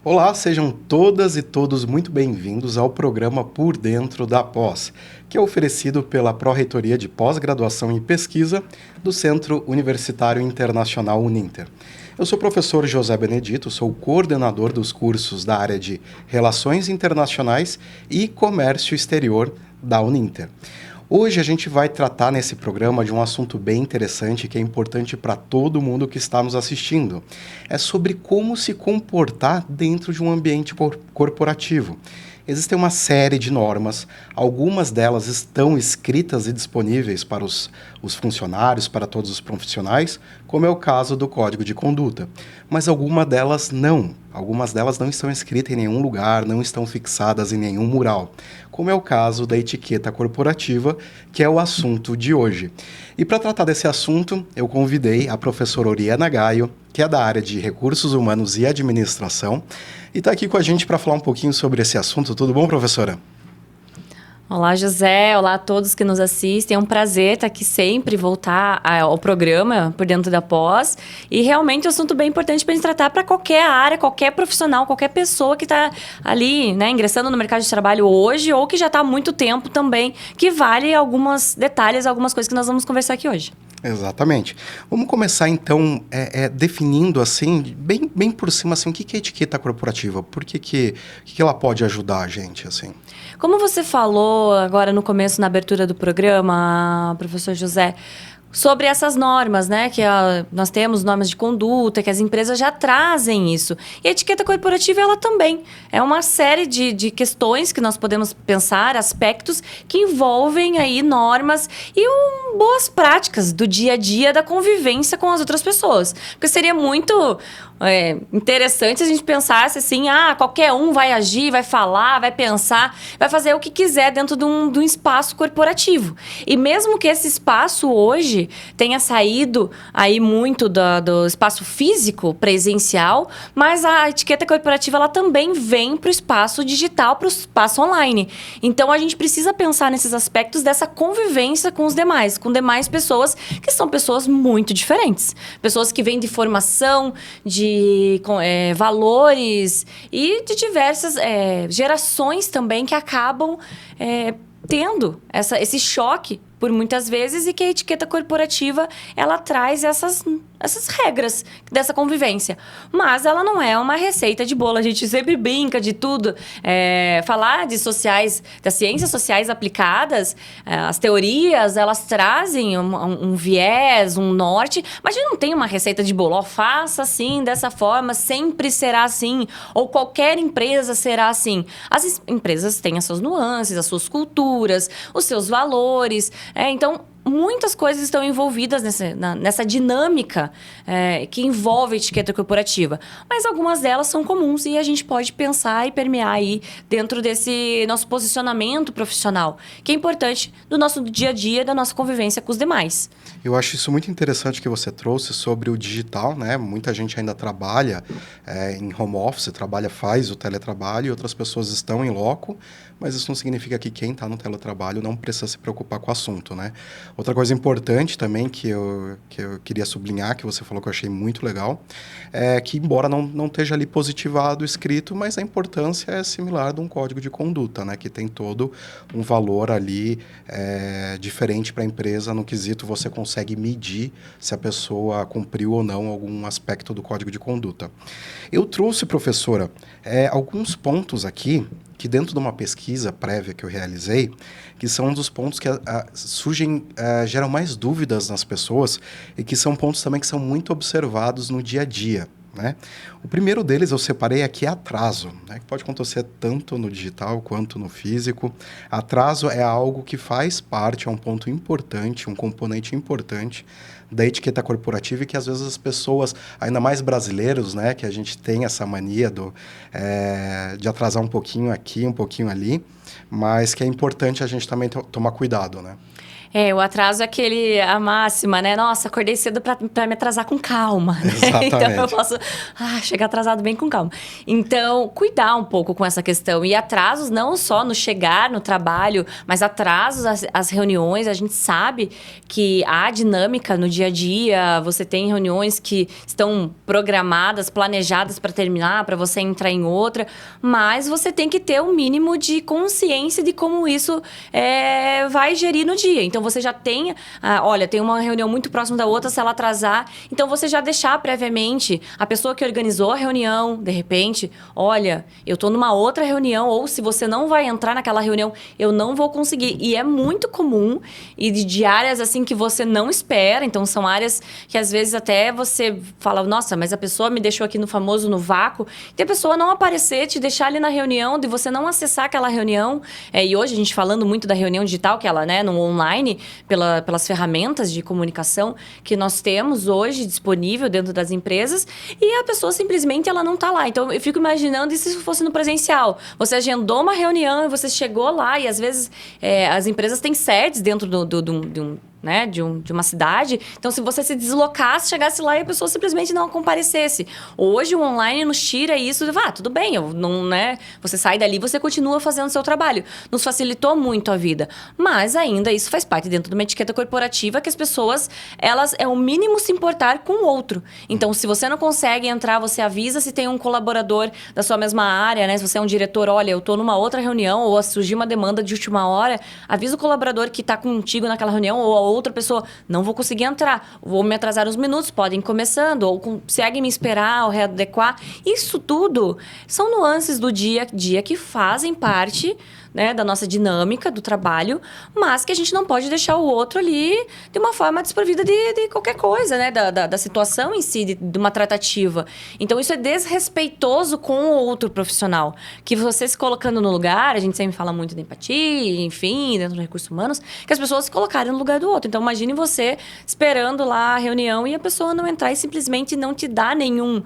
Olá, sejam todas e todos muito bem-vindos ao programa Por Dentro da Pós, que é oferecido pela Pró-Reitoria de Pós-Graduação e Pesquisa do Centro Universitário Internacional Uninter. Eu sou o professor José Benedito, sou coordenador dos cursos da área de Relações Internacionais e Comércio Exterior da Uninter. Hoje a gente vai tratar nesse programa de um assunto bem interessante que é importante para todo mundo que está nos assistindo. É sobre como se comportar dentro de um ambiente corporativo. Existem uma série de normas, algumas delas estão escritas e disponíveis para os funcionários, para todos os profissionais, como é o caso do Código de Conduta. Mas algumas delas não estão escritas em nenhum lugar, não estão fixadas em nenhum mural, como é o caso da etiqueta corporativa, que é o assunto de hoje. E para tratar desse assunto, eu convidei a professora Oriana Gaio, que é da área de Recursos Humanos e Administração, e está aqui com a gente para falar um pouquinho sobre esse assunto. Tudo bom, professora? Olá, José. Olá a todos que nos assistem. É um prazer estar aqui sempre, voltar ao programa Por Dentro da Pós. E realmente é um assunto bem importante para a gente tratar para qualquer área, qualquer profissional, qualquer pessoa que está ali, né, ingressando no mercado de trabalho hoje ou que já está há muito tempo também, que vale alguns detalhes, algumas coisas que nós vamos conversar aqui hoje. Exatamente. Vamos começar, então, definindo, assim, bem por cima, assim, o que é etiqueta corporativa? Por que ela pode ajudar a gente, assim? Como você falou agora no começo, na abertura do programa, professor José, sobre essas normas, né? Que nós temos normas de conduta, que as empresas já trazem isso. E a etiqueta corporativa, ela também. É uma série de questões que nós podemos pensar, aspectos que envolvem aí normas e boas práticas do dia a dia da convivência com as outras pessoas. Porque seria muito interessante se a gente pensasse assim, qualquer um vai agir, vai falar, vai pensar, vai fazer o que quiser dentro de um espaço corporativo. E mesmo que esse espaço hoje tenha saído aí muito do espaço físico, presencial, mas a etiqueta corporativa ela também vem para o espaço digital, para o espaço online. Então a gente precisa pensar nesses aspectos dessa convivência com os demais, com demais pessoas que são pessoas muito diferentes. Pessoas que vêm de formação, de valores e de diversas gerações também que acabam tendo esse choque por muitas vezes e que a etiqueta corporativa ela traz essas regras dessa convivência. Mas ela não é uma receita de bolo. A gente sempre brinca de tudo. Falar de das ciências sociais aplicadas, as teorias, elas trazem um viés, um norte, mas a gente não tem uma receita de bolo. Faça assim, dessa forma, sempre será assim. Ou qualquer empresa será assim. As empresas têm as suas nuances, as suas culturas, os seus valores. Então, muitas coisas estão envolvidas nessa dinâmica que envolve a etiqueta corporativa. Mas algumas delas são comuns e a gente pode pensar e permear aí dentro desse nosso posicionamento profissional, que é importante do nosso dia a dia, da nossa convivência com os demais. Eu acho isso muito interessante que você trouxe sobre o digital, né? Muita gente ainda trabalha em home office, faz o teletrabalho e outras pessoas estão em loco, mas isso não significa que quem está no teletrabalho não precisa se preocupar com o assunto, né? Outra coisa importante também que eu queria sublinhar, que você falou que eu achei muito legal, é que embora não esteja ali positivado, escrito, mas a importância é similar de um código de conduta, né? Que tem todo um valor ali diferente para a empresa, no quesito você consegue medir se a pessoa cumpriu ou não algum aspecto do código de conduta. Eu trouxe, professora, alguns pontos aqui que dentro de uma pesquisa prévia que eu realizei, que são um dos pontos que geram mais dúvidas nas pessoas e que são pontos também que são muito observados no dia a dia, né? O primeiro deles eu separei aqui atraso, né? Que pode acontecer tanto no digital quanto no físico. Atraso é algo que faz parte, é um ponto importante, um componente importante da etiqueta corporativa e que às vezes as pessoas, ainda mais brasileiros, né, que a gente tem essa mania de atrasar um pouquinho aqui, um pouquinho ali, mas que é importante a gente também tomar cuidado, né? O atraso é a máxima, né? Nossa, acordei cedo pra me atrasar com calma, né? Exatamente. Então eu posso chegar atrasado bem com calma. Então, cuidar um pouco com essa questão. E atrasos não só no chegar no trabalho, mas atrasos às reuniões. A gente sabe que há dinâmica no dia a dia. Você tem reuniões que estão programadas, planejadas para terminar, para você entrar em outra. Mas você tem que ter um mínimo de consciência de como isso vai gerir no dia. Então, você já tem... olha, tem uma reunião muito próxima da outra, se ela atrasar. Então, você já deixar previamente a pessoa que organizou a reunião, de repente, olha, eu tô numa outra reunião, ou se você não vai entrar naquela reunião, eu não vou conseguir. E é muito comum, e de áreas assim que você não espera. Então, são áreas que às vezes até você fala, nossa, mas a pessoa me deixou aqui no vácuo. E a pessoa não aparecer, te deixar ali na reunião, de você não acessar aquela reunião. E hoje a gente falando muito da reunião digital, que ela, né, no online, pelas ferramentas de comunicação que nós temos hoje disponível dentro das empresas, e a pessoa simplesmente ela não está lá. Então, eu fico imaginando se isso fosse no presencial. Você agendou uma reunião e você chegou lá, e às vezes as empresas têm sedes dentro de uma cidade. Então, se você se deslocasse, chegasse lá e a pessoa simplesmente não comparecesse. Hoje, o online nos tira isso. Tudo bem, você sai dali, você continua fazendo o seu trabalho. Nos facilitou muito a vida. Mas ainda isso faz parte dentro de uma etiqueta corporativa que as pessoas, elas é o mínimo se importar com o outro. Então, se você não consegue entrar, você avisa se tem um colaborador da sua mesma área, né? Se você é um diretor, olha, eu estou numa outra reunião ou surgiu uma demanda de última hora, avisa o colaborador que está contigo naquela reunião ou a outra pessoa, não vou conseguir entrar, vou me atrasar uns minutos, podem ir começando, ou conseguem me esperar, ou readequar. Isso tudo são nuances do dia a dia que fazem parte, né, da nossa dinâmica do trabalho, mas que a gente não pode deixar o outro ali de uma forma desprovida de qualquer coisa, né, da situação em si, de uma tratativa. Então, isso é desrespeitoso com o outro profissional. Que você se colocando no lugar, a gente sempre fala muito de empatia, enfim, dentro dos recursos humanos, que as pessoas se colocarem no lugar do outro. Então, imagine você esperando lá a reunião e a pessoa não entrar e simplesmente não te dar nenhum,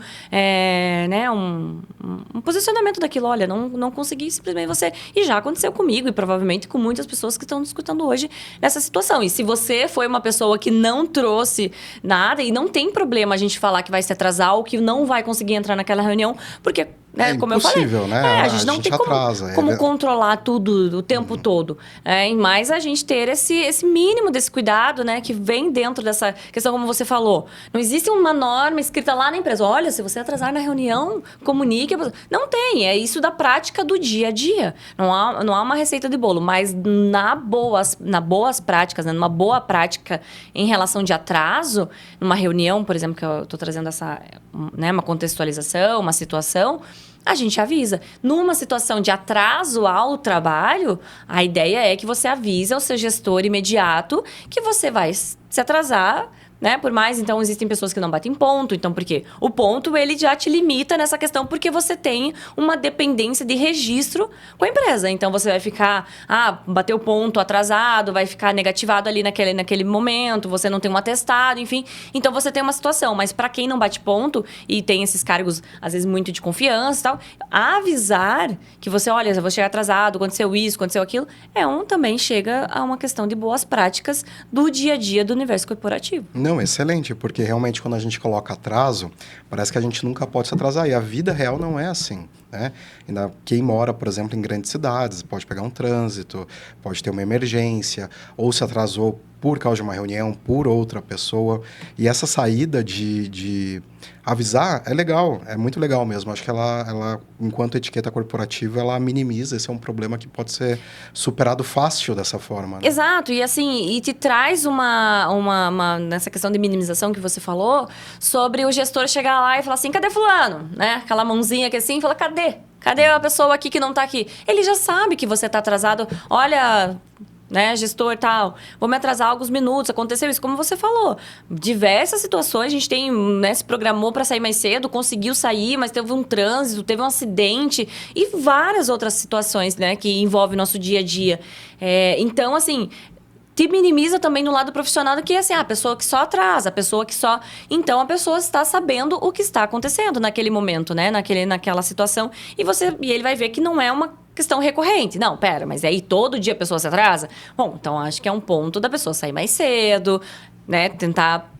um posicionamento daquilo. Olha, não consegui, simplesmente você... E já aconteceu comigo e provavelmente com muitas pessoas que estão nos escutando hoje nessa situação. E se você foi uma pessoa que não trouxe nada, e não tem problema a gente falar que vai se atrasar ou que não vai conseguir entrar naquela reunião, porque... como eu falei, né? A gente não tem como controlar tudo o tempo todo. Mas a gente ter esse mínimo desse cuidado, né? Que vem dentro dessa questão, como você falou. Não existe uma norma escrita lá na empresa. Olha, se você atrasar na reunião, comunique. Não tem. É isso da prática do dia a dia. Não há uma receita de bolo. Mas na boas práticas, né? Numa boa prática em relação de atraso, numa reunião, por exemplo, que eu estou trazendo uma contextualização, uma situação... A gente avisa. Numa situação de atraso ao trabalho, a ideia é que você avise ao seu gestor imediato que você vai se atrasar, né? Por mais, então, existem pessoas que não batem ponto. Então, por quê? O ponto, ele já te limita nessa questão porque você tem uma dependência de registro com a empresa. Então, você vai ficar, bateu ponto atrasado, vai ficar negativado ali naquele momento, você não tem um atestado, enfim. Então, você tem uma situação. Mas para quem não bate ponto e tem esses cargos, às vezes, muito de confiança e tal, avisar que você, olha, eu vou chegar atrasado, aconteceu isso, aconteceu aquilo, também chega a uma questão de boas práticas do dia a dia do universo corporativo. Não, excelente, porque realmente quando a gente coloca atraso, parece que a gente nunca pode se atrasar. E a vida real não é assim, né? Quem mora, por exemplo, em grandes cidades, pode pegar um trânsito, pode ter uma emergência, ou se atrasou por causa de uma reunião, por outra pessoa. E essa saída de avisar é legal, é muito legal mesmo. Acho que ela, enquanto etiqueta corporativa, ela minimiza. Esse é um problema que pode ser superado fácil dessa forma, né? Exato, e assim, e te traz nessa questão de minimização que você falou, sobre o gestor chegar lá e falar assim, cadê fulano? Né? Aquela mãozinha que assim, fala, cadê? Cadê a pessoa aqui que não tá aqui? Ele já sabe que você tá atrasado. Olha... né, gestor tal, vou me atrasar alguns minutos, aconteceu isso, como você falou, diversas situações, a gente tem, né, se programou para sair mais cedo, conseguiu sair, mas teve um trânsito, teve um acidente e várias outras situações, né, que envolvem o nosso dia a dia. Então, assim, te minimiza também no lado profissional, que é assim, a pessoa que só atrasa, a pessoa que só... Então, a pessoa está sabendo o que está acontecendo naquele momento, né? Naquela situação. E ele vai ver que não é uma questão recorrente. Não, pera, mas aí todo dia a pessoa se atrasa? Bom, então acho que é um ponto da pessoa sair mais cedo, né? Tentar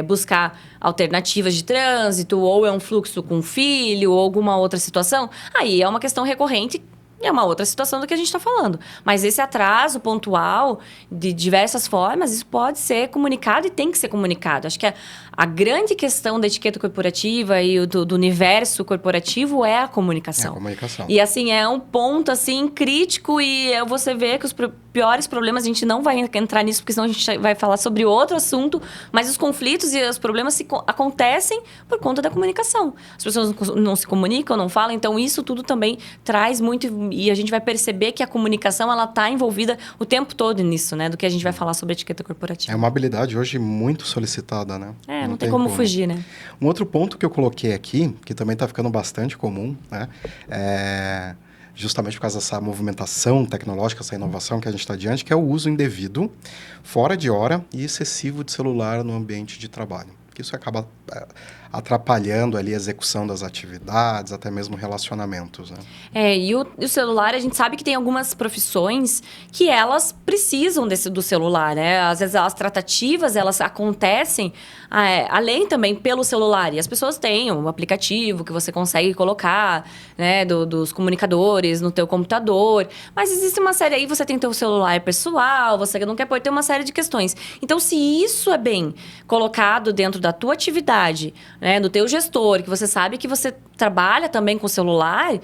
buscar alternativas de trânsito, ou é um fluxo com filho, ou alguma outra situação. Aí é uma questão recorrente. É uma outra situação do que a gente está falando. Mas esse atraso pontual, de diversas formas, isso pode ser comunicado e tem que ser comunicado. Acho que a grande questão da etiqueta corporativa e do universo corporativo é a comunicação. É a comunicação. E, assim, é um ponto, assim, crítico e você vê que os piores problemas, a gente não vai entrar nisso, porque senão a gente vai falar sobre outro assunto, mas os conflitos e os problemas acontecem por conta da comunicação. As pessoas não se comunicam, não falam, então isso tudo também traz muito... E a gente vai perceber que a comunicação, ela está envolvida o tempo todo nisso, né? Do que a gente vai falar sobre etiqueta corporativa. É uma habilidade hoje muito solicitada, né? Não tem como fugir, né? Um outro ponto que eu coloquei aqui, que também está ficando bastante comum, né? Justamente por causa dessa movimentação tecnológica, essa inovação que a gente está diante, que é o uso indevido, fora de hora e excessivo de celular no ambiente de trabalho. Isso acaba atrapalhando ali a execução das atividades, até mesmo relacionamentos, né? E o celular, a gente sabe que tem algumas profissões que elas precisam do celular, né? Às vezes as tratativas, elas acontecem além também pelo celular. E as pessoas têm um aplicativo que você consegue colocar, né? Dos comunicadores no teu computador. Mas existe uma série aí, você tem teu celular pessoal, você não quer pôr, tem uma série de questões. Então, se isso é bem colocado dentro da tua atividade, né, do teu gestor, que você sabe que você trabalha também com o celular,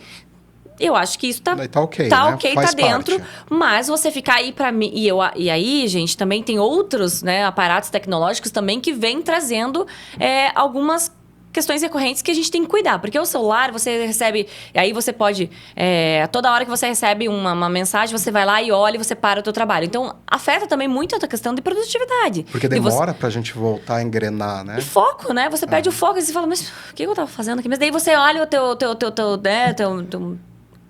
eu acho que isso tá ok, tá né? ok, Faz tá dentro. parte. Mas você ficar aí para mim... E aí, gente, também tem outros, né, aparatos tecnológicos também que vêm trazendo algumas questões recorrentes que a gente tem que cuidar. Porque o celular, você recebe... Aí você pode... toda hora que você recebe uma mensagem, você vai lá e olha e você para o teu trabalho. Então, afeta também muito a questão de produtividade. Porque demora pra gente voltar a engrenar, né? E foco, né? Você perde o foco e você fala, mas o que eu tava fazendo aqui? Mas daí você olha o teu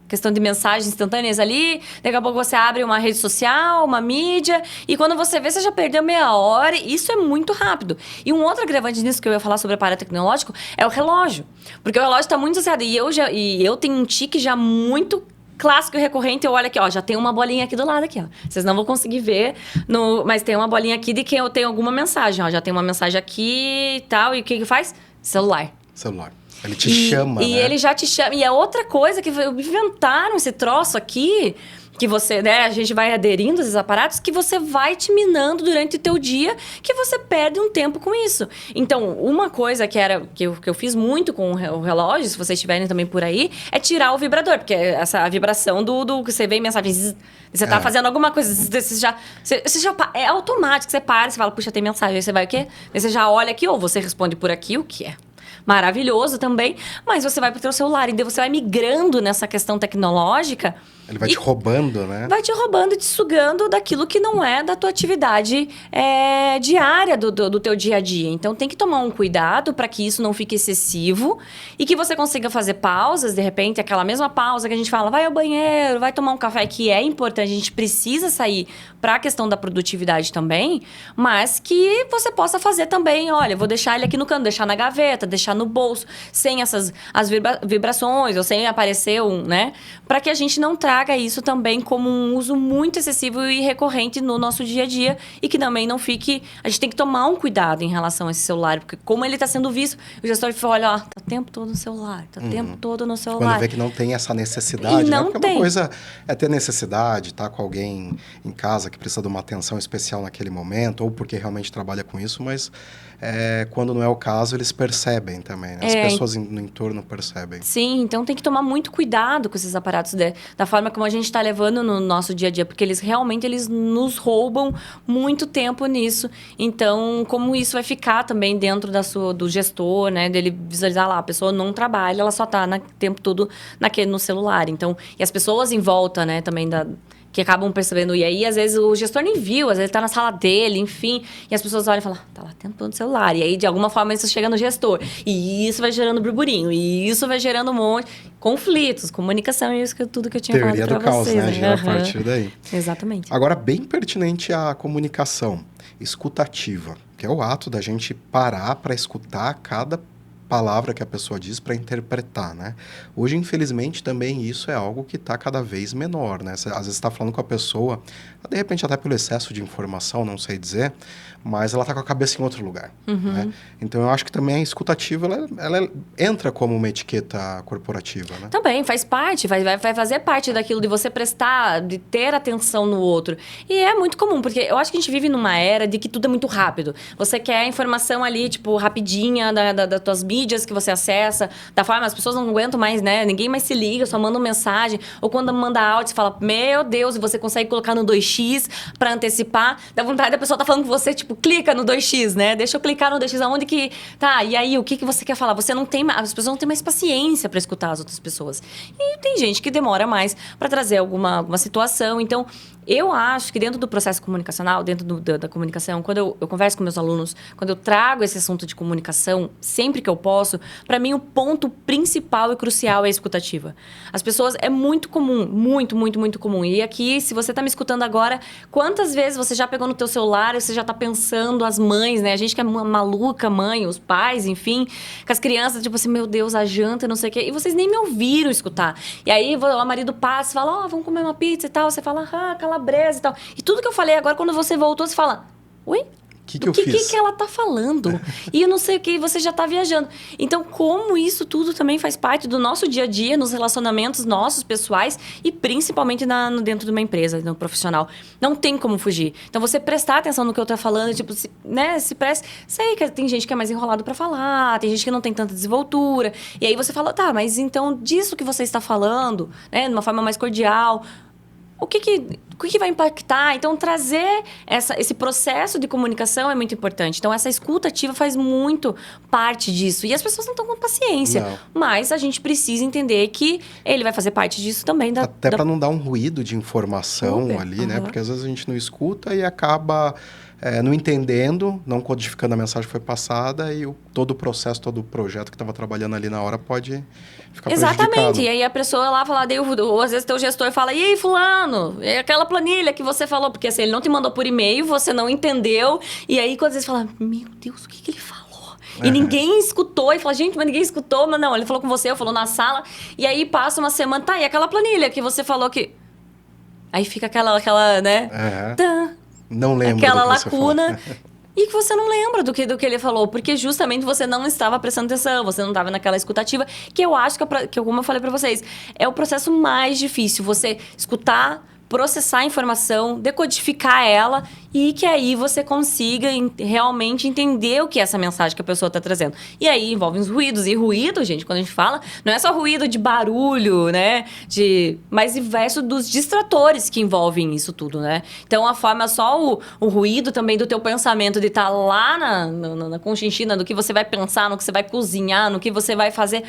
questão de mensagens instantâneas ali, daqui a pouco você abre uma rede social, uma mídia, e quando você vê, você já perdeu meia hora, e isso é muito rápido. E um outro agravante nisso que eu ia falar sobre o aparelho tecnológico é o relógio. Porque o relógio está muito associado, e eu tenho um tique já muito clássico e recorrente, eu olho aqui, ó, já tem uma bolinha aqui do lado aqui, ó. Vocês não vão conseguir ver, mas tem uma bolinha aqui de que eu tenho alguma mensagem, ó, já tem uma mensagem aqui e tal, e o que faz? Celular. Ele te chama, né? E ele já te chama. E é outra coisa que inventaram esse troço aqui, que você, né, a gente vai aderindo a esses aparatos, que você vai te minando durante o teu dia, que você perde um tempo com isso. Então, uma coisa que eu fiz muito com o relógio, se vocês estiverem também por aí, é tirar o vibrador, porque a vibração do que você vê em mensagens, você tá fazendo alguma coisa, você já é automático, você para, você fala, puxa, tem mensagem, aí você vai o quê? Aí você já olha aqui, ou você responde por aqui, o que é maravilhoso também, mas você vai pro teu celular, e daí você vai migrando nessa questão tecnológica. Ele vai te roubando, né? Vai te roubando e te sugando daquilo que não é da tua atividade diária, do teu dia a dia. Então, tem que tomar um cuidado para que isso não fique excessivo e que você consiga fazer pausas, de repente, aquela mesma pausa que a gente fala, vai ao banheiro, vai tomar um café, que é importante, a gente precisa sair para a questão da produtividade também, mas que você possa fazer também, olha, vou deixar ele aqui no canto, deixar na gaveta, deixar no bolso, sem as vibrações, ou sem aparecer né? Para que a gente não traga isso também como um uso muito excessivo e recorrente no nosso dia a dia e que também não fique... A gente tem que tomar um cuidado em relação a esse celular, porque como ele está sendo visto, o gestor fala, olha, tá o tempo todo no celular, tá o tempo todo no celular. Quando vê que não tem essa necessidade, né? Porque uma coisa é ter necessidade, tá com alguém em casa que precisa de uma atenção especial naquele momento, ou porque realmente trabalha com isso, mas quando não é o caso, eles percebem também, né? As pessoas no entorno percebem. Sim, então tem que tomar muito cuidado com esses aparatos da forma como a gente está levando no nosso dia a dia, porque eles realmente nos roubam muito tempo nisso. Então, como isso vai ficar também dentro do gestor, né? Dele visualizar lá, a pessoa não trabalha, ela só está o tempo todo no celular. Então, e as pessoas em volta, né, também que acabam percebendo. E aí, às vezes, o gestor nem viu, às vezes ele tá na sala dele, enfim. E as pessoas olham e falam, tá lá o tempo todo no celular. E aí, de alguma forma, isso chega no gestor. E isso vai gerando burburinho. E isso vai gerando um monte de conflitos, comunicação. E isso tudo que eu tinha falado pra vocês. Teoria do caos, né? Gira a partir daí. Exatamente. Agora, bem pertinente à comunicação escutativa, que é o ato da gente parar para escutar cada palavra que a pessoa diz para interpretar, né? Hoje, infelizmente, também isso é algo que está cada vez menor, né? Você, às vezes está falando com a pessoa, de repente até pelo excesso de informação, não sei dizer, mas ela está com a cabeça em outro lugar, né? Então, eu acho que também a escutativa, ela entra como uma etiqueta corporativa, né? Também, faz parte, vai fazer parte daquilo de você prestar, de ter atenção no outro. E é muito comum, porque eu acho que a gente vive numa era de que tudo é muito rápido. Você quer a informação ali, tipo, rapidinha, das tuas mídias que você acessa, da forma, as pessoas não aguentam mais, né? Ninguém mais se liga, só manda uma mensagem. Ou quando manda áudio, você fala, meu Deus, e você consegue colocar no 2x pra antecipar. Dá vontade da pessoa tá falando com você, tipo, clica no 2x, né? Deixa eu clicar no 2x, aonde que... Tá, e aí, o que você quer falar? Você não tem... As pessoas não têm mais paciência pra escutar as outras pessoas. E tem gente que demora mais pra trazer alguma situação. Então, eu acho que dentro do processo comunicacional, dentro da comunicação, quando eu converso com meus alunos, quando eu trago esse assunto de comunicação, sempre que eu posso, para mim o ponto principal e crucial é a escutativa. As pessoas, é muito comum, muito, muito, muito comum. E aqui, se você tá me escutando agora, quantas vezes você já pegou no teu celular e você já tá pensando, as mães, né? A gente que é maluca, mãe, os pais, enfim, com as crianças, tipo assim, meu Deus, a janta, não sei o quê. E vocês nem me ouviram escutar. E aí, o marido passa e fala, vamos comer uma pizza e tal. Você fala, calabresa e tal. E tudo que eu falei agora, quando você voltou, você fala, oi? Que eu fiz? Que ela tá falando? E eu não sei o que, você já tá viajando. Então, como isso tudo também faz parte do nosso dia a dia, nos relacionamentos nossos, pessoais, e principalmente dentro de uma empresa, no profissional. Não tem como fugir. Então, você prestar atenção no que eu tô falando, tipo, se presta... Sei que tem gente que é mais enrolado pra falar, tem gente que não tem tanta desenvoltura. E aí você fala, tá, mas então, disso que você está falando, né, de uma forma mais cordial... O que vai impactar? Então, trazer esse processo de comunicação é muito importante. Então, essa escuta ativa faz muito parte disso. E as pessoas não estão com paciência. Não. Mas a gente precisa entender que ele vai fazer parte disso também. Até para não dar um ruído de informação ali, né? Porque às vezes a gente não escuta e acaba... não entendendo, não codificando a mensagem que foi passada e todo o processo, todo o projeto que estava trabalhando ali na hora pode ficar Exatamente. E aí a pessoa lá fala, ou às vezes teu gestor fala, e aí fulano, é aquela planilha que você falou, porque assim, ele não te mandou por e-mail, você não entendeu, e aí quando às vezes fala, meu Deus, o que ele falou? E ninguém escutou, e fala, gente, mas ninguém escutou, mas não, ele falou com você, falou na sala, e aí passa uma semana, tá, e aquela planilha que você falou que... Aí fica aquela né? Não lembro aquela lacuna e que você não lembra do que ele falou, porque justamente você não estava prestando atenção, você não estava naquela escutativa, que eu acho que como eu falei para vocês, é o processo mais difícil, você escutar, processar a informação, decodificar ela e que aí você consiga realmente entender o que é essa mensagem que a pessoa está trazendo. E aí envolve os ruídos. E ruído, gente, quando a gente fala, não é só ruído de barulho, né? Mas diverso dos distratores que envolvem isso tudo, né? Então, a forma só o ruído também do teu pensamento de estar lá na conchinchina, do que você vai pensar, no que você vai cozinhar, no que você vai fazer...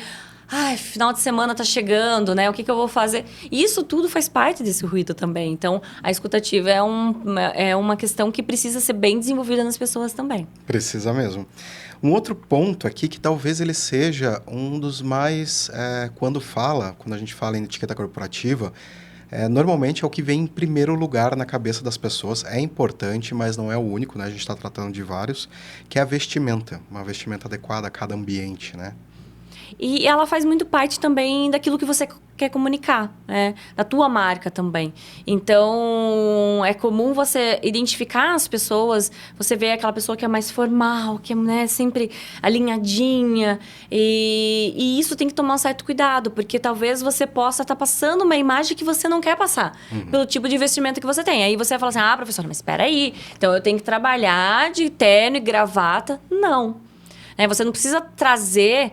Ai, final de semana tá chegando, né? O que eu vou fazer? Isso tudo faz parte desse ruído também. Então, a escutativa é uma questão que precisa ser bem desenvolvida nas pessoas também. Precisa mesmo. Um outro ponto aqui que talvez ele seja um dos mais... quando a gente fala em etiqueta corporativa, normalmente é o que vem em primeiro lugar na cabeça das pessoas. É importante, mas não é o único, né? A gente está tratando de vários, que é a vestimenta. Uma vestimenta adequada a cada ambiente, né? E ela faz muito parte também daquilo que você quer comunicar, né? Da tua marca também. Então, é comum você identificar as pessoas, você vê aquela pessoa que é mais formal, que é, né, sempre alinhadinha. E isso tem que tomar um certo cuidado, porque talvez você possa estar passando uma imagem que você não quer passar, pelo tipo de vestimento que você tem. Aí você vai falar assim, professora, mas espera aí, então eu tenho que trabalhar de terno e gravata? Não. Você não precisa trazer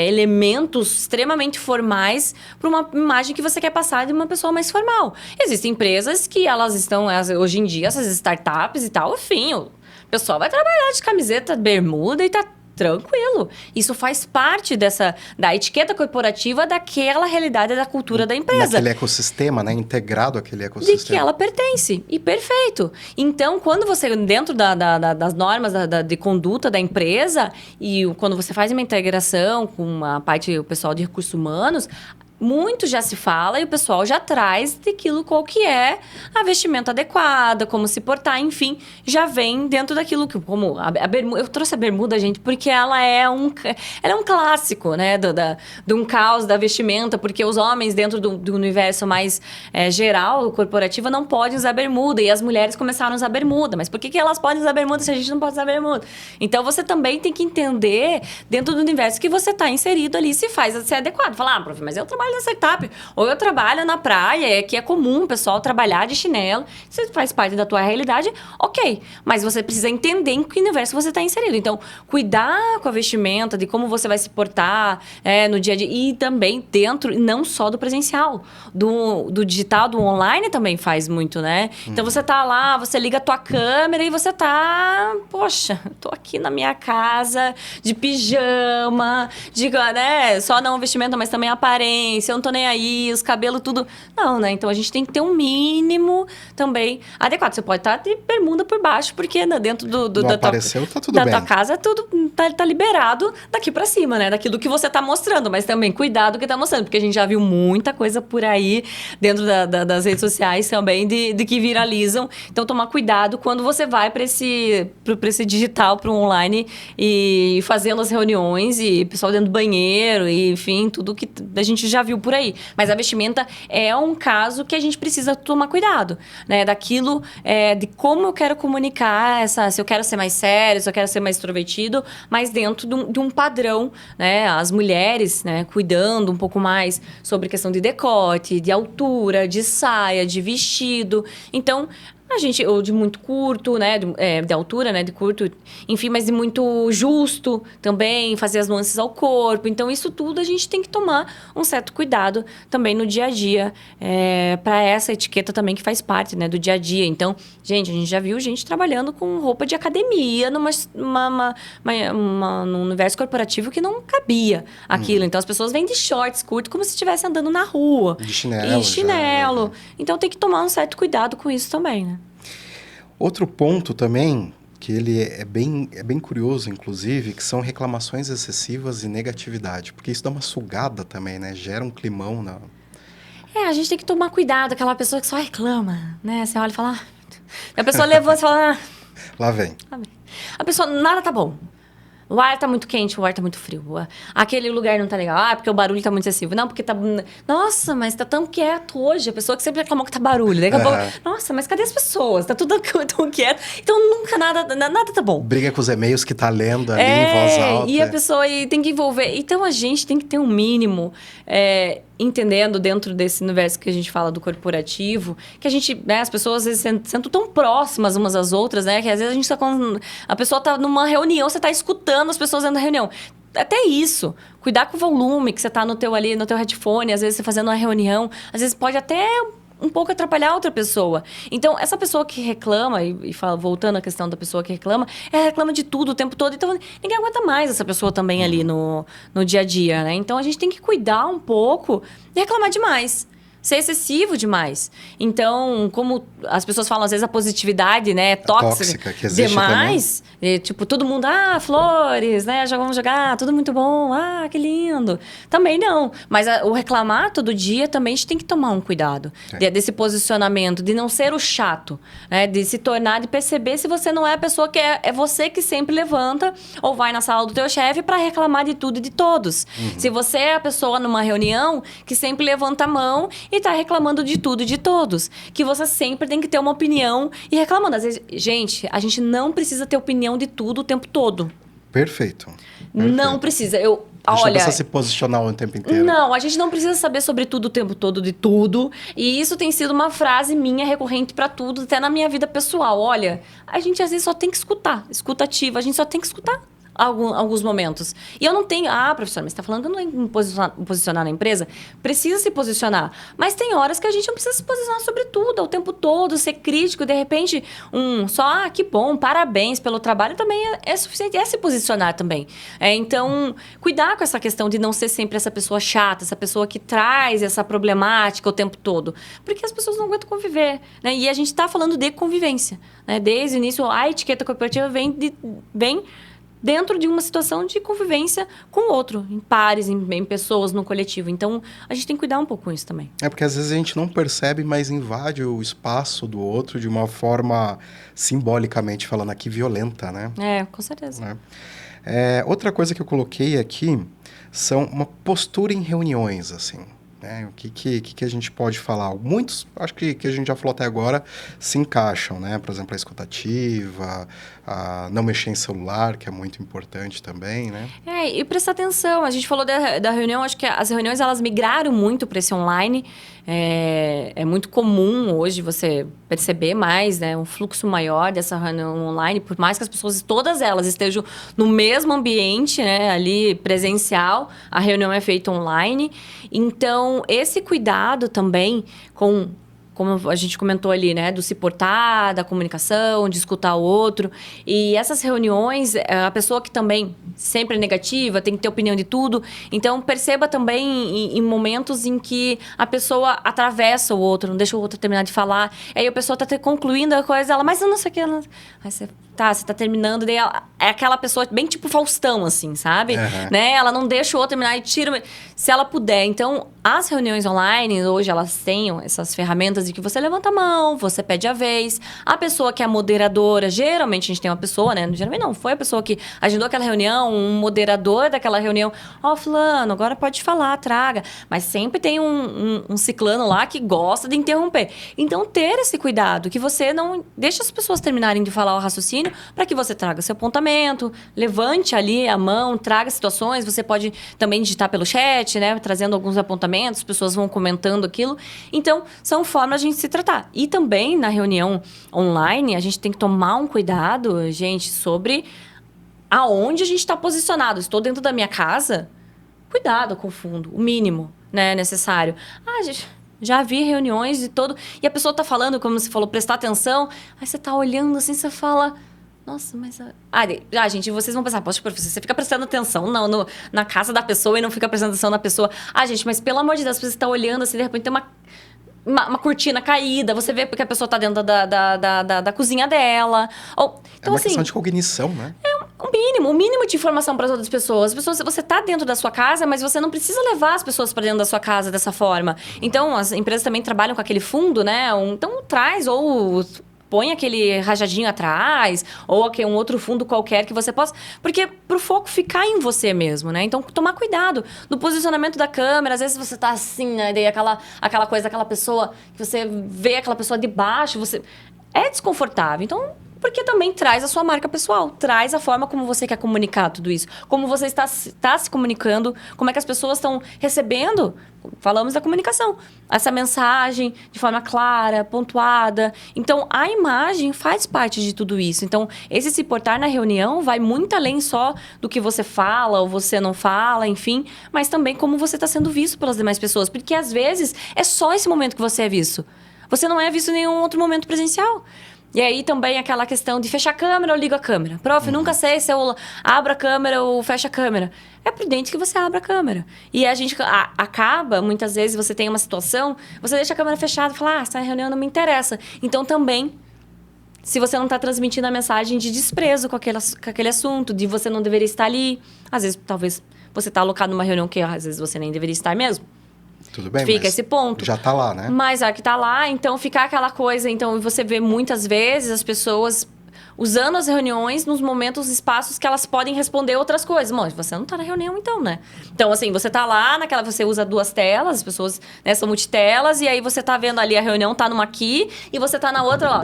elementos extremamente formais para uma imagem que você quer passar de uma pessoa mais formal. Existem empresas que elas estão, hoje em dia, essas startups e tal, enfim, o pessoal vai trabalhar de camiseta, bermuda e tá tranquilo. Isso faz parte da etiqueta corporativa daquela realidade da cultura da empresa. Daquele ecossistema, né? Integrado àquele ecossistema. De que ela pertence. E perfeito. Então, quando você, dentro das normas de conduta da empresa, e quando você faz uma integração com a parte, o pessoal de recursos humanos, muito já se fala e o pessoal já traz daquilo qual que é a vestimenta adequada, como se portar, enfim, já vem dentro daquilo que, como a bermuda, eu trouxe a bermuda, gente, porque ela é um clássico, né, de um caos da vestimenta, porque os homens dentro do universo mais geral, corporativo, não podem usar bermuda e as mulheres começaram a usar bermuda, mas por que elas podem usar bermuda se a gente não pode usar bermuda? Então, você também tem que entender dentro do universo que você está inserido ali, se é adequado. Falar, prof, mas eu trabalho na startup, ou eu trabalho na praia, que é comum o pessoal trabalhar de chinelo, se faz parte da tua realidade, ok. Mas você precisa entender em que universo você está inserido. Então, cuidar com a vestimenta, de como você vai se portar no dia a dia, e também dentro, não só do presencial, do digital, do online também faz muito, né? Então, você tá lá, você liga a tua câmera e você tá, poxa, tô aqui na minha casa, de pijama, né? Só não o vestimento, mas também a aparência, eu não tô nem aí, os cabelos, tudo. Não, né? Então, a gente tem que ter um mínimo também adequado. Você pode estar de bermuda por baixo, porque dentro tá tudo bem. Tua casa, tudo tá liberado daqui pra cima, né? Daquilo que você tá mostrando, mas também cuidado que tá mostrando, porque a gente já viu muita coisa por aí dentro das redes sociais também de que viralizam. Então, tomar cuidado quando você vai para esse digital, para o online e fazendo as reuniões e pessoal dentro do banheiro e, enfim, tudo que a gente já viu por aí. Mas a vestimenta é um caso que a gente precisa tomar cuidado, né? Daquilo, de como eu quero comunicar, se eu quero ser mais sério, se eu quero ser mais extrovertido, mas dentro de um padrão, né? As mulheres, né? Cuidando um pouco mais sobre questão de decote, de altura, de saia, de vestido. Então, a gente, ou de muito curto, né? De altura, né? De curto, enfim, mas de muito justo também, fazer as nuances ao corpo. Então, isso tudo a gente tem que tomar um certo cuidado também no dia a dia, para essa etiqueta também que faz parte, né? Do dia a dia. Então, gente, a gente já viu gente trabalhando com roupa de academia num universo corporativo que não cabia aquilo. Então, as pessoas vêm de shorts curtos como se estivessem andando na rua. De chinelo. E chinelo. Então, tem que tomar um certo cuidado com isso também, né? Outro ponto também, que ele é bem curioso, inclusive, que são reclamações excessivas e negatividade. Porque isso dá uma sugada também, né? Gera um climão na... A gente tem que tomar cuidado. Aquela pessoa que só reclama, né? Você olha e fala... A pessoa levanta e fala... Lá vem. A pessoa, nada tá bom. O ar tá muito quente, o ar tá muito frio. Aquele lugar não tá legal. Porque o barulho tá muito excessivo. Não, porque tá... Nossa, mas tá tão quieto hoje. A pessoa que sempre reclamou que tá barulho. Daqui a pouco... Nossa, mas cadê as pessoas? Tá tudo tão quieto. Então, nunca nada tá bom. Briga com os e-mails que tá lendo ali em voz alta. E a pessoa tem que envolver... Então, a gente tem que ter um mínimo... entendendo dentro desse universo que a gente fala do corporativo, que a gente, né, as pessoas às vezes sentam tão próximas umas às outras, né, que às vezes a gente tá a pessoa tá numa reunião, você tá escutando as pessoas dentro da reunião. Até isso, cuidar com o volume que você tá no teu headphone, às vezes você fazendo uma reunião, às vezes pode até um pouco atrapalhar outra pessoa. Então, essa pessoa que reclama, e fala, voltando à questão da pessoa que reclama, ela reclama de tudo o tempo todo. Então, ninguém aguenta mais essa pessoa também ali no dia a dia, né? Então, a gente tem que cuidar um pouco e reclamar demais. Ser excessivo demais. Então, como as pessoas falam, às vezes a positividade, né, é tóxica que existe demais. E, tipo, todo mundo, flores, né, vamos jogar, tudo muito bom, que lindo. Também não. Mas o reclamar todo dia também a gente tem que tomar um cuidado. Desse posicionamento, de não ser o chato, né, de se tornar, de perceber se você não é a pessoa que é você que sempre levanta ou vai na sala do teu chefe para reclamar de tudo e de todos. Se você é a pessoa numa reunião que sempre levanta a mão e tá reclamando de tudo e de todos. Que você sempre tem que ter uma opinião e reclamando. Às vezes, gente, a gente não precisa ter opinião de tudo o tempo todo. Perfeito. Não precisa. A gente não precisa se posicionar o tempo inteiro. Não, a gente não precisa saber sobre tudo o tempo todo, de tudo. E isso tem sido uma frase minha recorrente para tudo, até na minha vida pessoal. Olha, a gente às vezes só tem que escutar. Escuta ativa, a gente só tem que escutar. Alguns momentos. E eu não tenho... professora, mas você está falando que eu não tenho que me posicionar na empresa? Precisa se posicionar. Mas tem horas que a gente não precisa se posicionar sobre tudo, o tempo todo, ser crítico. De repente, que bom, parabéns pelo trabalho, também é suficiente. É se posicionar também. Então, cuidar com essa questão de não ser sempre essa pessoa chata, essa pessoa que traz essa problemática o tempo todo. Porque as pessoas não aguentam conviver, né? E a gente está falando de convivência, né? Desde o início, a etiqueta corporativa vem dentro de uma situação de convivência com o outro, em pares, em pessoas, no coletivo. Então, a gente tem que cuidar um pouco com isso também. É porque às vezes a gente não percebe, mas invade o espaço do outro de uma forma, simbolicamente falando aqui, violenta, né? Com certeza. Né? Outra coisa que eu coloquei aqui são uma postura em reuniões, assim. Né? O que a gente pode falar? Muitos, acho que a gente já falou até agora, se encaixam, né? Por exemplo, a escutativa, a não mexer em celular, que é muito importante também, né? E prestar atenção. A gente falou da reunião, acho que as reuniões, elas migraram muito para esse online. É muito comum hoje você perceber mais, né? Um fluxo maior dessa reunião online, por mais que as pessoas, todas elas, estejam no mesmo ambiente, né? Ali, presencial, a reunião é feita online. Então, esse cuidado também com... Como a gente comentou ali, né? Do se portar, da comunicação, de escutar o outro. E essas reuniões, a pessoa que também sempre é negativa, tem que ter opinião de tudo. Então, perceba também em momentos em que a pessoa atravessa o outro, não deixa o outro terminar de falar. Aí a pessoa tá concluindo a coisa, ela, mas eu não sei o que... Aí você tá terminando, daí é aquela pessoa bem tipo Faustão, assim, sabe? Uhum. Né? Ela não deixa o outro terminar e tira... Se ela puder. Então, as reuniões online, hoje, elas têm essas ferramentas de que você levanta a mão, você pede a vez. A pessoa que é moderadora, geralmente a gente tem uma pessoa, né? Geralmente não, foi a pessoa que agendou aquela reunião, um moderador daquela reunião. Fulano, agora pode falar, traga. Mas sempre tem um ciclano lá que gosta de interromper. Então, ter esse cuidado, que você não deixa as pessoas terminarem de falar o raciocínio, para que você traga seu apontamento, levante ali a mão, traga situações. Você pode também digitar pelo chat, né? Trazendo alguns apontamentos, as pessoas vão comentando aquilo. Então, são formas de a gente se tratar. E também, na reunião online, a gente tem que tomar um cuidado, gente, sobre aonde a gente está posicionado. Estou dentro da minha casa? Cuidado com o fundo, o mínimo, né, necessário. Gente... Já vi reuniões de todo... E a pessoa tá falando, como você falou, prestar atenção. Aí você tá olhando assim, você fala... Nossa, mas... gente, vocês vão pensar... Poxa, professor, você fica prestando atenção na casa da pessoa e não fica prestando atenção na pessoa. Gente, mas pelo amor de Deus, você tá olhando assim, de repente tem uma cortina caída. Você vê porque a pessoa tá dentro da cozinha dela. Então, uma questão de cognição, né? O mínimo de informação para as outras pessoas. Você está dentro da sua casa, mas você não precisa levar as pessoas para dentro da sua casa dessa forma. Então, as empresas também trabalham com aquele fundo, né? Então, traz ou põe aquele rajadinho atrás, ou um outro fundo qualquer que você possa... Porque pro foco ficar em você mesmo, né? Então, tomar cuidado no posicionamento da câmera. Às vezes você tá assim, né? Daí aquela coisa, aquela pessoa... Que você vê aquela pessoa de baixo, você... É desconfortável. Então... Porque também traz a sua marca pessoal, traz a forma como você quer comunicar tudo isso, como você está se comunicando, como é que as pessoas estão recebendo, falamos da comunicação, essa mensagem de forma clara, pontuada. Então, a imagem faz parte de tudo isso. Então, esse se portar na reunião vai muito além só do que você fala ou você não fala, enfim, mas também como você está sendo visto pelas demais pessoas, porque às vezes é só esse momento que você é visto. Você não é visto em nenhum outro momento presencial. E aí também aquela questão de fechar a câmera ou liga a câmera. Prof, nunca sei se eu abro a câmera ou fecho a câmera. É prudente que você abra a câmera. E a gente acaba, muitas vezes, você tem uma situação, você deixa a câmera fechada e fala, essa reunião não me interessa. Então também, se você não está transmitindo a mensagem de desprezo com aquele assunto, de você não deveria estar ali. Às vezes, talvez, você está alocado numa reunião que às vezes você nem deveria estar mesmo. Tudo bem, fica esse ponto. Já tá lá, né? Mas que tá lá, então fica aquela coisa. Então, você vê muitas vezes as pessoas usando as reuniões nos momentos, espaços que elas podem responder outras coisas. Mas você não tá na reunião, então, né? Então, assim, você tá lá, você usa 2 telas, as pessoas, né, são multitelas, e aí você tá vendo ali a reunião, tá numa aqui, e você tá na outra, ó.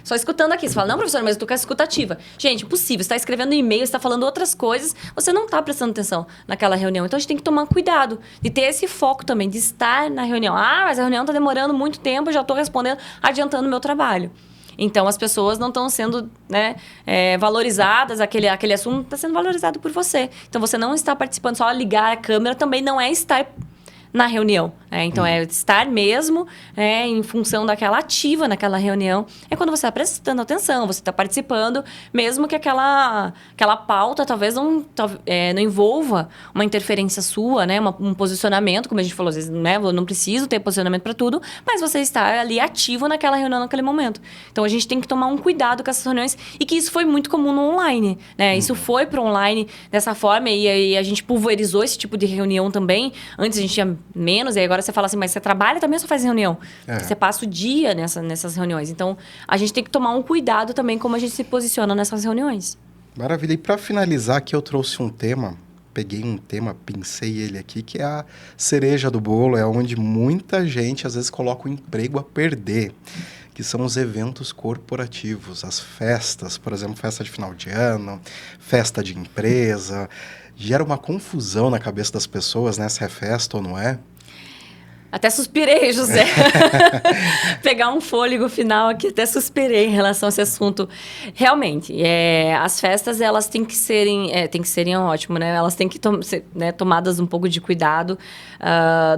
Só escutando aqui. Você fala, não, professor, mas eu tô com a escutativa. Gente, impossível. Você tá escrevendo e-mail, você tá falando outras coisas, você não tá prestando atenção naquela reunião. Então, a gente tem que tomar cuidado de ter esse foco também, de estar na reunião. Mas a reunião tá demorando muito tempo, eu já tô respondendo, adiantando o meu trabalho. Então, as pessoas não estão sendo, né, valorizadas, aquele assunto está sendo valorizado por você. Então, você não está participando, só ligar a câmera também não é estar na reunião. Então, é estar mesmo em função daquela ativa naquela reunião. É quando você está prestando atenção, você está participando, mesmo que aquela pauta talvez não envolva uma interferência sua, né? Um posicionamento, como a gente falou, às vezes, né? Eu não preciso ter posicionamento para tudo, mas você está ali ativo naquela reunião, naquele momento. Então, a gente tem que tomar um cuidado com essas reuniões e que isso foi muito comum no online, né? Isso foi para o online dessa forma e a gente pulverizou esse tipo de reunião também. Antes a gente tinha menos, e agora você fala assim, mas você trabalha também ou só faz reunião? Você passa o dia nessas reuniões. Então, a gente tem que tomar um cuidado também como a gente se posiciona nessas reuniões. Maravilha. E para finalizar aqui, eu trouxe um tema, peguei um tema, pincei ele aqui, que é a cereja do bolo, é onde muita gente às vezes coloca o emprego a perder, que são os eventos corporativos, as festas, por exemplo, festa de final de ano, festa de empresa. Gera uma confusão na cabeça das pessoas, né? Se é festa ou não é. Até suspirei, José. Pegar um fôlego final aqui, até suspirei em relação a esse assunto. Realmente, as festas, elas têm que serem ótimo, né? Elas têm que ser, né, tomadas um pouco de cuidado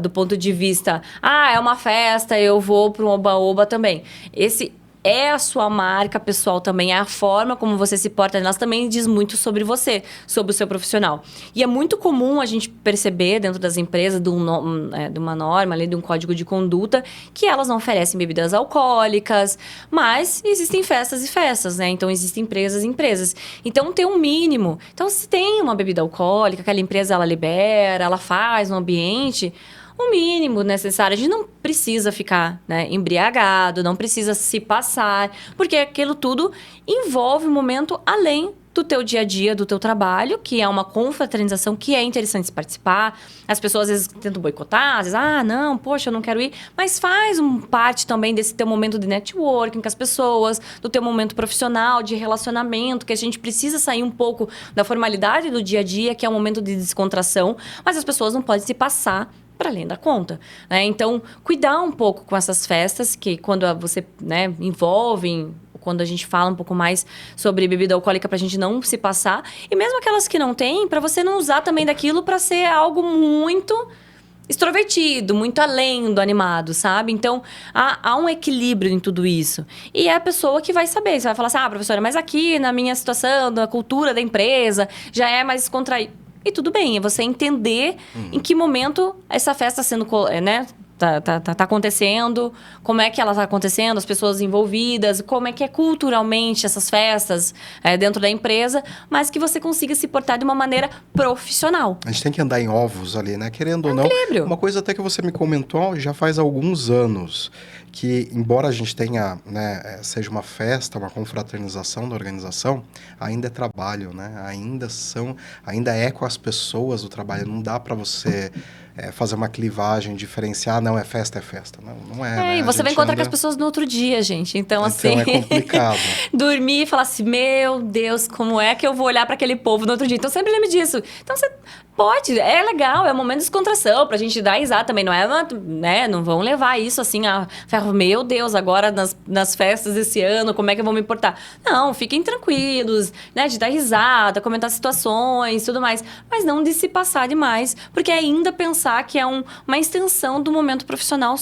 do ponto de vista... é uma festa, eu vou para um oba-oba também. Esse é a sua marca pessoal também, é a forma como você se porta. Elas também diz muito sobre você, sobre o seu profissional. E é muito comum a gente perceber dentro das empresas, de uma norma, ali, de um código de conduta, que elas não oferecem bebidas alcoólicas, mas existem festas e festas, né? Então, existem empresas e empresas. Então, tem um mínimo. Então, se tem uma bebida alcoólica, aquela empresa, ela libera, ela faz no ambiente... o mínimo necessário. A gente não precisa ficar, né, embriagado, não precisa se passar, porque aquilo tudo envolve um momento além do teu dia a dia, do teu trabalho, que é uma confraternização que é interessante se participar. As pessoas às vezes tentam boicotar, às vezes, não, poxa, eu não quero ir. Mas faz parte também desse teu momento de networking com as pessoas, do teu momento profissional, de relacionamento, que a gente precisa sair um pouco da formalidade do dia a dia, que é um momento de descontração, mas as pessoas não podem se passar para além da conta, né? Então, cuidar um pouco com essas festas, que quando você, né, envolve, quando a gente fala um pouco mais sobre bebida alcoólica, para a gente não se passar. E mesmo aquelas que não tem, para você não usar também daquilo para ser algo muito extrovertido, muito além do animado, sabe? Então, há um equilíbrio em tudo isso. E é a pessoa que vai saber. Você vai falar assim, professora, mas aqui na minha situação, na cultura da empresa, já é mais descontraído. E tudo bem, é você entender em que momento essa festa está sendo, né, tá acontecendo, como é que ela está acontecendo, as pessoas envolvidas, como é que é culturalmente essas festas dentro da empresa, mas que você consiga se portar de uma maneira profissional. A gente tem que andar em ovos ali, né? Querendo ou não. Equilíbrio. Uma coisa até que você me comentou já faz alguns anos, que embora a gente tenha, né, seja uma festa, uma confraternização da organização, ainda é trabalho, né? Ainda é com as pessoas do trabalho. Não dá para você fazer uma clivagem, diferenciar, não, é festa. Não é, né? E você vai encontrar com as pessoas no outro dia, gente. Então, assim... é complicado. Dormir e falar assim, meu Deus, como é que eu vou olhar para aquele povo no outro dia? Então, sempre lembre disso. Então, você pode, é legal, é um momento de descontração, pra gente dar risada também, não é, né? Não vão levar isso assim, meu Deus, agora nas festas desse ano, como é que eu vou me portar? Não, fiquem tranquilos, né? De dar risada, comentar situações, tudo mais. Mas não de se passar demais, porque ainda pensar que é uma extensão do momento profissional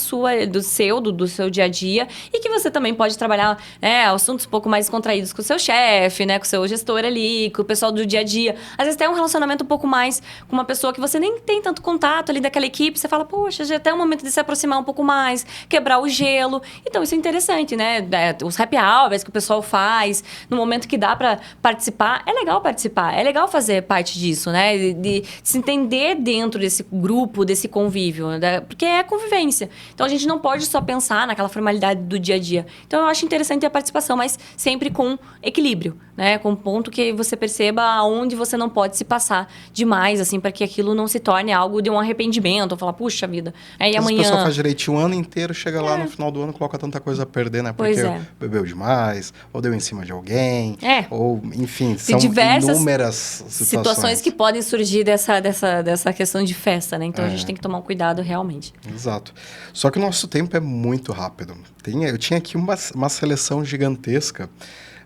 do seu dia a dia, e que você também pode trabalhar, né, assuntos um pouco mais contraídos com o seu chefe, né? Com o seu gestor ali, com o pessoal do dia a dia. Às vezes tem um relacionamento um pouco mais com uma pessoa que você nem tem tanto contato ali daquela equipe, você fala, poxa, já é até o momento de se aproximar um pouco mais, quebrar o gelo. Então, isso é interessante, né? Os happy hours que o pessoal faz, no momento que dá para participar, é legal participar, é legal fazer parte disso, né? De se entender dentro desse grupo, desse convívio, né? Porque é convivência. Então, a gente não pode só pensar naquela formalidade do dia a dia. Então, eu acho interessante a participação, mas sempre com equilíbrio, né? Com um ponto que você perceba aonde você não pode se passar demais, assim, para que aquilo não se torne algo de um arrependimento, ou falar, puxa vida, aí amanhã... A pessoa faz direito o ano inteiro, chega lá no final do ano, coloca tanta coisa a perder, né? Porque bebeu demais, ou deu em cima de alguém, ou, enfim, são inúmeras situações que podem surgir dessa questão de festa, né? Então, a gente tem que tomar um cuidado realmente. Exato. Só que o nosso tempo é muito rápido. Eu tinha aqui uma seleção gigantesca,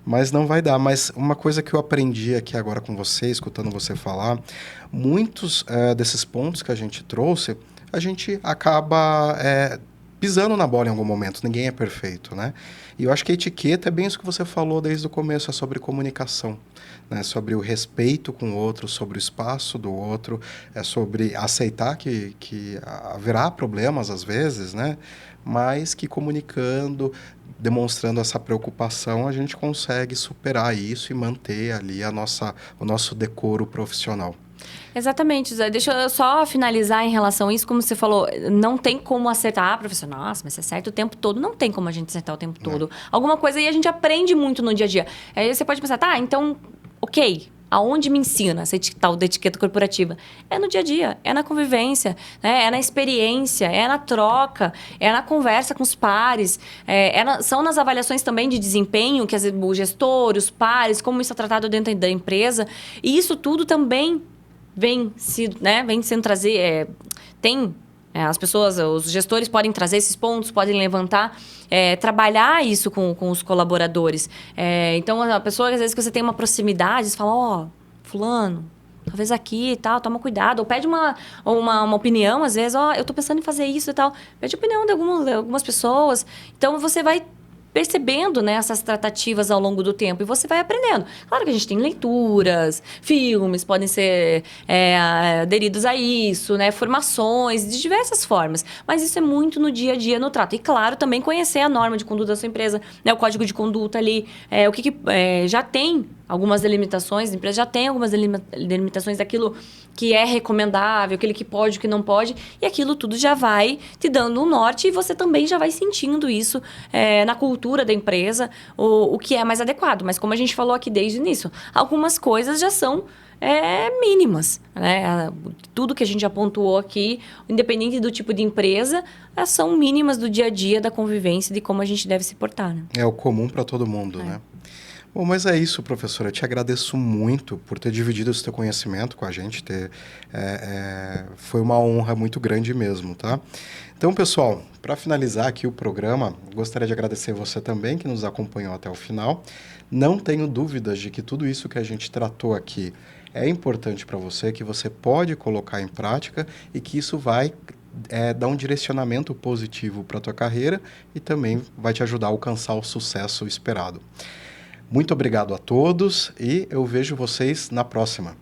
Mas não vai dar. Mas uma coisa que eu aprendi aqui agora com você, escutando você falar, muitos desses pontos que a gente trouxe, a gente acaba pisando na bola em algum momento. Ninguém é perfeito, né? E eu acho que a etiqueta é bem isso que você falou desde o começo, é sobre comunicação, né? Sobre o respeito com o outro, sobre o espaço do outro, é sobre aceitar que haverá problemas às vezes, né? Mas que comunicando, demonstrando essa preocupação, a gente consegue superar isso e manter ali o nosso decoro profissional. Exatamente, Zé. Deixa eu só finalizar em relação a isso. Como você falou, não tem como acertar. Ah, professor, nossa, mas você acerta o tempo todo. Não tem como a gente acertar o tempo todo. Alguma coisa aí a gente aprende muito no dia a dia. Aí você pode pensar, tá, então, ok. Aonde me ensina essa tal da etiqueta corporativa? É no dia a dia, é na convivência, né? É na experiência, é na troca, é na conversa com os pares, são nas avaliações também de desempenho, que o gestor, os pares, como isso é tratado dentro da empresa. E isso tudo também vem sendo trazer, as pessoas, os gestores podem trazer esses pontos, podem levantar, trabalhar isso com os colaboradores. Então, a pessoa, às vezes, que você tem uma proximidade, você fala, fulano, talvez aqui e tal, toma cuidado. Ou pede uma opinião, às vezes, eu estou pensando em fazer isso e tal. Pede opinião de algumas pessoas. Então, você vai percebendo, né, essas tratativas ao longo do tempo e você vai aprendendo. Claro que a gente tem leituras, filmes podem ser aderidos a isso, né, formações de diversas formas, mas isso é muito no dia a dia, no trato. E claro, também conhecer a norma de conduta da sua empresa, né, o código de conduta ali, o que já tem algumas delimitações, a empresa já tem algumas delimitações daquilo que é recomendável, aquilo que pode, o que não pode, e aquilo tudo já vai te dando um norte e você também já vai sentindo isso na cultura da empresa, o que é mais adequado. Mas como a gente falou aqui desde o início, algumas coisas já são mínimas, né? Tudo que a gente já pontuou aqui, independente do tipo de empresa, são mínimas do dia a dia, da convivência, de como a gente deve se portar, né? É o comum para todo mundo, né? Bom, mas é isso, professora. Eu te agradeço muito por ter dividido esse teu conhecimento com a gente. Foi uma honra muito grande mesmo, tá? Então, pessoal, para finalizar aqui o programa, gostaria de agradecer você também que nos acompanhou até o final. Não tenho dúvidas de que tudo isso que a gente tratou aqui é importante para você, que você pode colocar em prática e que isso vai dar um direcionamento positivo para a tua carreira e também vai te ajudar a alcançar o sucesso esperado. Muito obrigado a todos e eu vejo vocês na próxima.